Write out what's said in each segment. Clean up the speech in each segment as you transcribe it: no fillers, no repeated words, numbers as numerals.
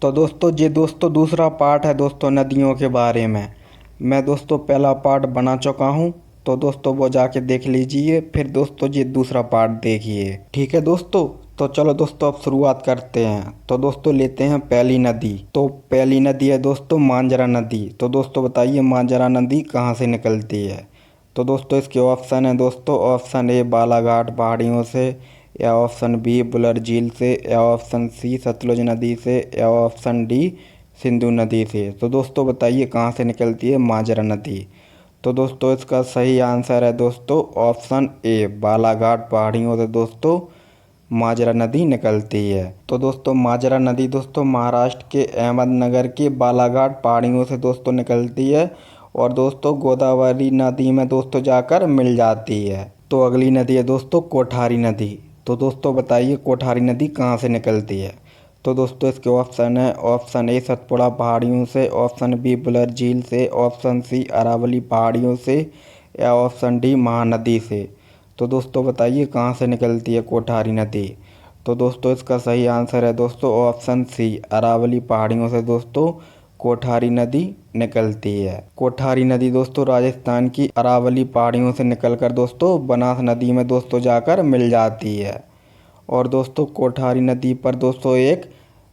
तो दोस्तों ये दोस्तों दूसरा पार्ट है दोस्तों नदियों के बारे में। मैं दोस्तों पहला पार्ट बना चुका हूँ, तो दोस्तों वो जाके देख लीजिए, फिर दोस्तों ये दूसरा पार्ट देखिए। ठीक है दोस्तों, तो चलो दोस्तों अब शुरुआत करते हैं। तो दोस्तों लेते हैं पहली नदी। तो पहली नदी है दोस्तों मांजरा नदी। तो दोस्तों बताइए मांजरा नदी कहाँ से निकलती है। तो दोस्तों इसके ऑप्शन है दोस्तों, ऑप्शन ए बालाघाट पहाड़ियों से, या ऑप्शन बी बुलर झील से, या ऑप्शन सी सतलुज नदी से, या ऑप्शन डी सिंधु नदी से। तो दोस्तों बताइए कहाँ से निकलती है मांजरा नदी। तो दोस्तों इसका सही आंसर है दोस्तों ऑप्शन ए बालाघाट पहाड़ियों से दोस्तों मांजरा नदी निकलती है। तो दोस्तों मांजरा नदी दोस्तों महाराष्ट्र के अहमदनगर के बालाघाट पहाड़ियों से दोस्तों निकलती है और दोस्तों गोदावरी नदी में दोस्तों जाकर मिल जाती है। तो अगली नदी है दोस्तों कोठारी नदी। तो दोस्तों बताइए कोठारी नदी कहाँ से निकलती है। तो दोस्तों इसके ऑप्शन है, ऑप्शन ए सतपुड़ा पहाड़ियों से, ऑप्शन बी बुलर झील से, ऑप्शन सी अरावली पहाड़ियों से, या ऑप्शन डी महानदी से। तो दोस्तों बताइए कहाँ से निकलती है कोठारी नदी। तो दोस्तों इसका सही आंसर है दोस्तों ऑप्शन सी अरावली पहाड़ियों से दोस्तों कोठारी नदी निकलती है। कोठारी नदी दोस्तों राजस्थान की अरावली पहाड़ियों से निकलकर दोस्तों बनास नदी में दोस्तों जाकर मिल जाती है। और दोस्तों कोठारी नदी पर दोस्तों एक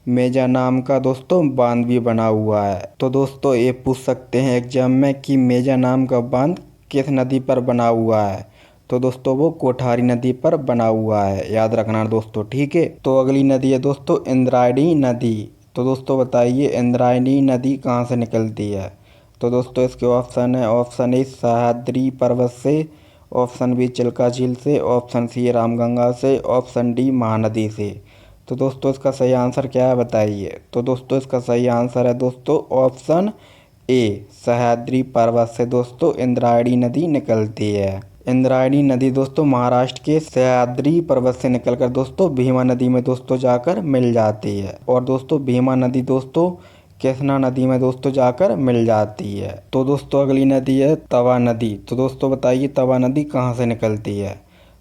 मेजा नाम का दोस्तों बांध भी बना हुआ है। तो दोस्तों ये पूछ सकते हैं एग्जाम में कि मेजा नाम का बांध किस नदी पर बना हुआ है। तो दोस्तों वो कोठारी नदी पर बना हुआ है, याद रखना दोस्तों। ठीक है, तो अगली नदी है दोस्तों इंद्रायणी नदी। तो दोस्तों बताइए इंद्रायणी नदी कहाँ से निकलती है। तो दोस्तों इसके ऑप्शन है, ऑप्शन ए सह्याद्री पर्वत से, ऑप्शन बी चिल्का झील से, ऑप्शन सी रामगंगा से, ऑप्शन डी महानदी से। तो दोस्तों इसका सही आंसर क्या है बताइए। तो दोस्तों इसका सही आंसर है दोस्तों ऑप्शन ए सह्याद्री पर्वत से दोस्तों इंद्रायणी नदी निकलती है। इंद्रायणी नदी दोस्तों महाराष्ट्र के सह्याद्री पर्वत से निकलकर दोस्तों भीमा नदी में दोस्तों जाकर मिल जाती है। और दोस्तों भीमा नदी दोस्तों कृष्णा नदी में दोस्तों जाकर मिल जाती है। तो दोस्तों अगली नदी है तवा नदी। तो दोस्तों बताइए तवा नदी कहाँ से निकलती है।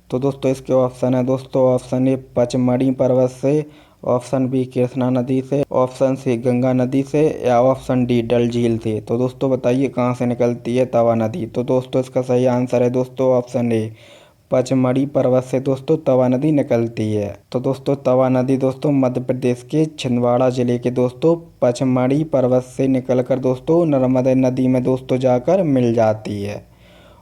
तो दोस्तों इसके ऑप्शन है दोस्तों, ऑप्शन ए पचमढ़ी पर्वत से, ऑप्शन बी कृष्णा नदी से, ऑप्शन सी गंगा नदी से, या ऑप्शन डी डल झील से। तो दोस्तों बताइए कहाँ से निकलती है तवा नदी। तो दोस्तों इसका सही आंसर है दोस्तों ऑप्शन ए पचमढ़ी पर्वत से दोस्तों तवा नदी निकलती है। तो दोस्तों तवा नदी दोस्तों मध्य प्रदेश के छिंदवाड़ा जिले के दोस्तों पचमढ़ी पर्वत से निकलकर दोस्तों नर्मदा नदी में दोस्तों जाकर मिल जाती है।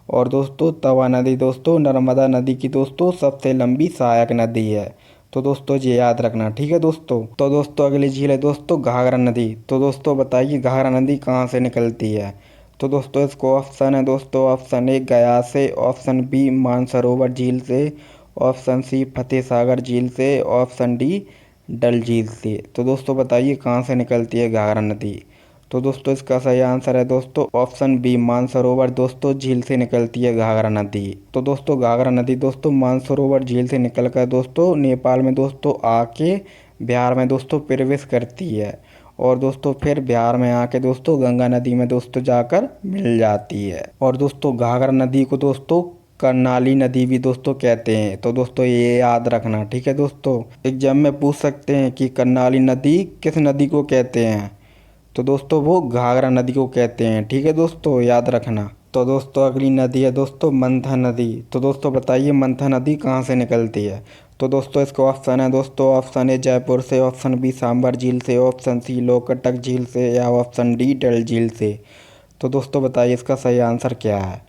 और दोस्तों तवा नदी दोस्तों नर्मदा नदी की दोस्तों सबसे लंबी सहायक नदी है। तो दोस्तों ये याद रखना। ठीक है दोस्तों, तो दोस्तों अगली झील है दोस्तों घाघरा नदी। तो दोस्तों बताइए घाघरा नदी कहाँ से निकलती है। तो दोस्तों इसको ऑप्शन है दोस्तों, ऑप्शन ए गया से, ऑप्शन बी मानसरोवर झील से, ऑप्शन सी फतेह सागर झील से, ऑप्शन डी डल झील से। तो दोस्तों बताइए कहाँ से निकलती है घाघरा नदी। तो दोस्तों इसका सही आंसर है दोस्तों ऑप्शन बी मानसरोवर दोस्तों झील से निकलती है घाघरा नदी। तो दोस्तों घाघरा नदी दोस्तों मानसरोवर झील से निकलकर दोस्तों नेपाल में दोस्तों आके बिहार में दोस्तों प्रवेश करती है। और दोस्तों फिर बिहार में आके दोस्तों गंगा नदी में दोस्तों जाकर मिल जाती है। और दोस्तों घाघरा नदी को दोस्तों कर्नाली नदी भी दोस्तों कहते हैं। तो दोस्तों ये याद रखना। ठीक है दोस्तों, एग्जाम में पूछ सकते हैं कि कर्नाली नदी किस नदी को कहते हैं। तो दोस्तों वो घाघरा नदी को कहते हैं। ठीक है दोस्तों, याद रखना। तो दोस्तों अगली नदी है दोस्तों मंथा नदी। तो दोस्तों बताइए मंथा नदी कहाँ से निकलती है। तो दोस्तों इसका ऑप्शन है दोस्तों, ऑप्शन ए जयपुर से, ऑप्शन बी सांबर झील से, ऑप्शन सी लोकटक झील से, या ऑप्शन डी डल झील से। तो दोस्तों बताइए इसका सही आंसर क्या है।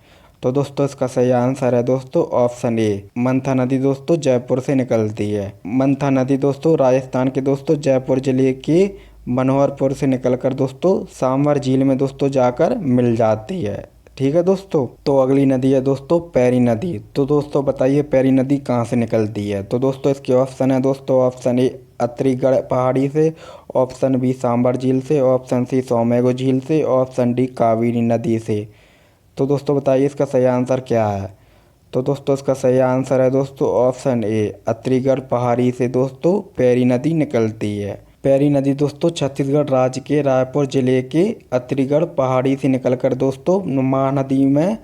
तो दोस्तों इसका सही आंसर है दोस्तों ऑप्शन ए मंथा नदी दोस्तों जयपुर से निकलती है। मंथा नदी दोस्तों राजस्थान के दोस्तों जयपुर जिले के मनोहरपुर से निकलकर दोस्तों सांवर झील में दोस्तों जाकर मिल जाती है। ठीक है दोस्तों, तो अगली नदी है दोस्तों पैरी नदी। तो दोस्तों बताइए पैरी नदी कहाँ से निकलती है। तो दोस्तों इसके ऑप्शन है दोस्तों, ऑप्शन ए अत्रीगढ़ पहाड़ी से, ऑप्शन बी सांबर झील से, ऑप्शन सी सोमेगो झील से, ऑप्शन डी कावेरी नदी से। तो दोस्तों बताइए इसका सही आंसर क्या है। तो दोस्तों इसका सही आंसर है दोस्तों ऑप्शन ए अत्रीगढ़ पहाड़ी से दोस्तों पैरी नदी निकलती है। पैरी नदी दोस्तों छत्तीसगढ़ राज्य के रायपुर जिले के अत्रीगढ़ पहाड़ी से निकलकर दोस्तों महानदी में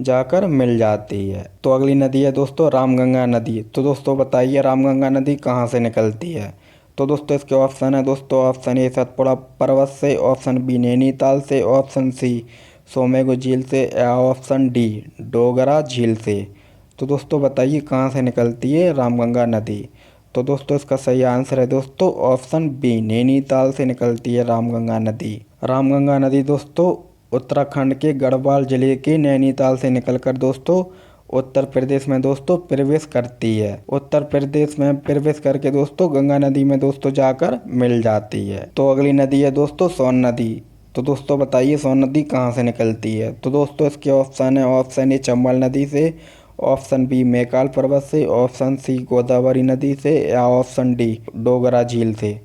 जाकर मिल जाती है। तो अगली नदी है दोस्तों रामगंगा नदी। तो दोस्तों बताइए रामगंगा नदी कहाँ से निकलती है। तो दोस्तों इसके ऑप्शन है दोस्तों, ऑप्शन ए सतपुड़ा पर्वत से, ऑप्शन बी नैनीताल से, ऑप्शन सी सोमेगो झील से या ऑप्शन डी डोगरा झील से। तो दोस्तों बताइए कहाँ से निकलती है रामगंगा नदी। तो दोस्तों इसका सही आंसर है दोस्तों ऑप्शन बी नैनीताल से निकलती है रामगंगा नदी। रामगंगा नदी दोस्तों उत्तराखंड के गढ़वाल जिले के नैनीताल से निकलकर दोस्तों उत्तर प्रदेश में दोस्तों प्रवेश करती है। उत्तर प्रदेश में प्रवेश करके दोस्तों गंगा नदी में दोस्तों जाकर मिल जाती है। तो अगली नदी है दोस्तों सोन नदी। तो दोस्तों बताइए सोन नदी कहाँ से निकलती है। तो दोस्तों इसके ऑप्शन है, ऑप्शन ए चंबल नदी से, ऑप्शन बी मैकाल पर्वत से, ऑप्शन सी गोदावरी नदी से या ऑप्शन डी डोगरा झील से।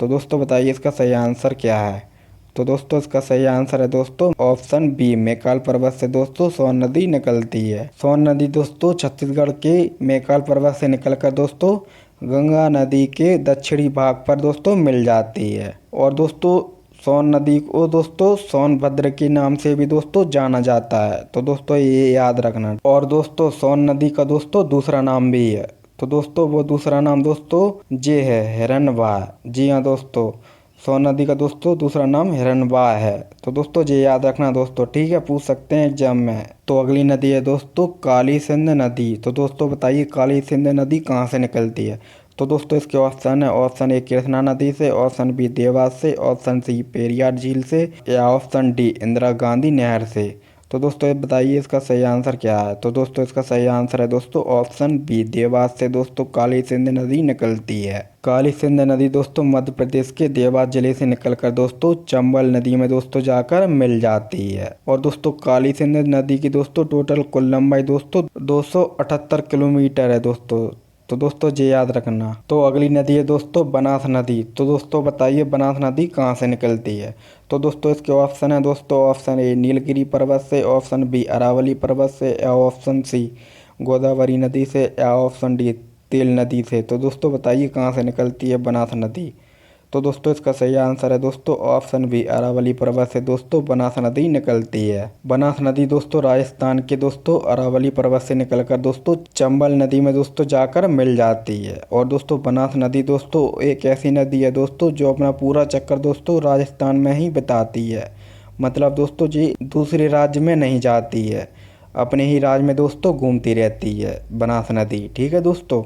तो दोस्तों बताइए इसका सही आंसर क्या है। तो दोस्तों इसका सही आंसर है दोस्तों ऑप्शन बी मैकाल पर्वत से दोस्तों सोन नदी निकलती है। सोन नदी दोस्तों छत्तीसगढ़ के मैकाल पर्वत से निकलकर दोस्तों गंगा नदी के दक्षिणी भाग पर दोस्तों मिल जाती है। और दोस्तों सोन नदी को दोस्तों सोनभद्र के नाम से भी दोस्तों जाना जाता है। तो दोस्तों ये याद रखना। और दोस्तों सोन नदी का दोस्तों दूसरा नाम भी है। तो दोस्तों वो दूसरा नाम दोस्तों जे है हिरनवा। जी हाँ दोस्तों, सोन नदी का दोस्तों दूसरा नाम हिरनवा है। तो दोस्तों ये याद रखना दोस्तों, ठीक है, पूछ सकते हैं एग्जाम में। तो अगली नदी है दोस्तों काली सिंध नदी। तो दोस्तों बताइए काली सिंध नदी कहाँ से निकलती है। तो दोस्तों इसके ऑप्शन है, ऑप्शन ए कृष्णा नदी से, ऑप्शन बी देवास से, ऑप्शन सी पेरियार झील से या ऑप्शन डी इंदिरा गांधी नहर से। तो दोस्तों ये बताइए इसका सही आंसर क्या है। तो दोस्तों इसका सही आंसर है दोस्तों ऑप्शन बी देवास से दोस्तों काली सिंध नदी निकलती है। काली सिंध नदी दोस्तों मध्य प्रदेश के देवास जिले से निकलकर दोस्तों चंबल नदी में दोस्तों जाकर मिल जाती है। और दोस्तों काली सिंध नदी की दोस्तों टोटल कुल लंबाई दोस्तों 278 किलोमीटर है दोस्तों। तो दोस्तों ये याद रखना। तो अगली नदी है दोस्तों बनास नदी। तो दोस्तों बताइए बनास नदी कहाँ से निकलती है। तो दोस्तों इसके ऑप्शन है दोस्तों, ऑप्शन ए नीलगिरी पर्वत से, ऑप्शन बी अरावली पर्वत से या ऑप्शन सी गोदावरी नदी से या ऑप्शन डी तेल नदी से। तो दोस्तों बताइए कहाँ से निकलती है बनास नदी। तो दोस्तों इसका सही आंसर है दोस्तों ऑप्शन बी अरावली पर्वत से दोस्तों बनास नदी निकलती है। बनास नदी दोस्तों राजस्थान के दोस्तों अरावली पर्वत से निकलकर दोस्तों चंबल नदी में दोस्तों जाकर मिल जाती है। और दोस्तों बनास नदी दोस्तों एक ऐसी नदी है दोस्तों जो अपना पूरा चक्कर दोस्तों राजस्थान में ही बिताती है। मतलब दोस्तों जी दूसरे राज्य में नहीं जाती है, अपने ही राज्य में दोस्तों घूमती रहती है बनास नदी। ठीक है दोस्तों।